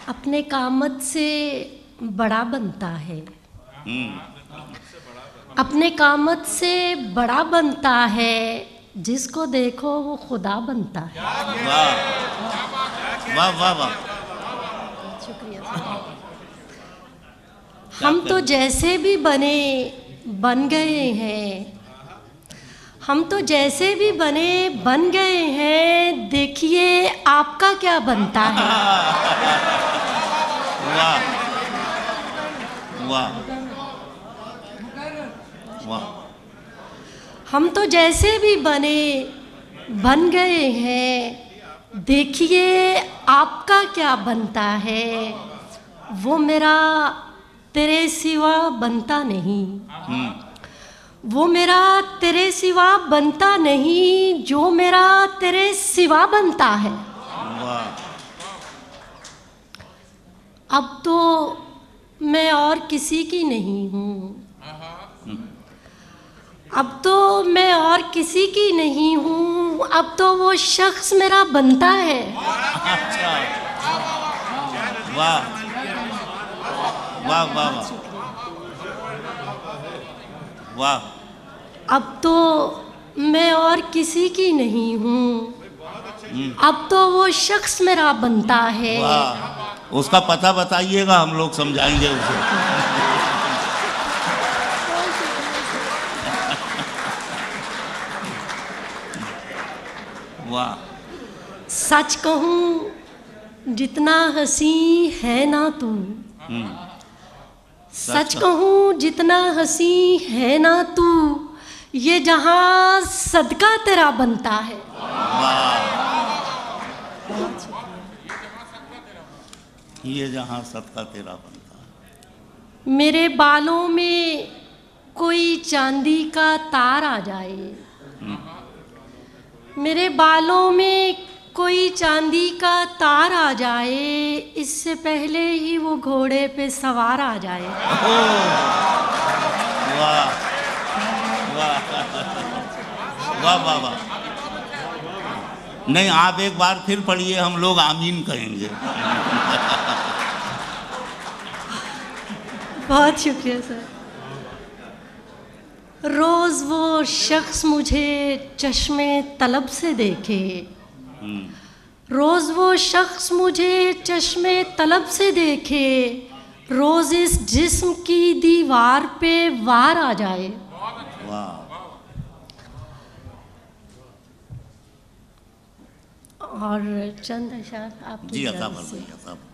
अपने कामत से बड़ा बनता है, अपने कामत से बड़ा बनता है, जिसको देखो वो खुदा बनता है। वाह वाह वाह वाह। शुक्रिया। हम तो जैसे भी बन गए हैं, हम तो जैसे भी बन गए हैं, देखिए आपका क्या बनता है। वाह वाह वाह। हम तो जैसे भी बन गए हैं, देखिए आपका क्या बनता है। वो मेरा तेरे सिवा बनता नहीं, वो मेरा तेरे सिवा बनता नहीं, जो मेरा तेरे सिवा बनता है। अब तो मैं और किसी की नहीं हूँ, अब तो मैं और किसी की नहीं हूँ, अब तो वो शख्स मेरा बनता है। अच्छा, वाह वाह वाह वाह। अब तो मैं और किसी की नहीं हूँ, अब तो वो शख्स मेरा बनता है। वाह, उसका पता बताइएगा, हम लोग समझाएंगे उसे। वाह। सच कहूँ जितना हंसी है ना तू, सच कहूँ जितना हंसी है ना तू, ये जहाँ सदका तेरा बनता है। ये जहाँ सदका तेरा बनता है। मेरे बालों में कोई चांदी का तार आ जाए, मेरे बालों में कोई चांदी का तार आ जाए, इससे पहले ही वो घोड़े पे सवार आ जाए। वाह वाह वाह वाह वाह। नहीं, आप एक बार फिर पढ़िए, हम लोग आमीन कहेंगे। बहुत शुक्रिया सर। रोज़ वो शख्स मुझे चश्मे तलब से देखे, रोज़ वो शख्स मुझे चश्मे तलब से देखे, रोज़ इस जिस्म की दीवार पे वार आ जाए। वाह। और चंद अशार आपकी जी, अता इजाज़त से। फरमाइए।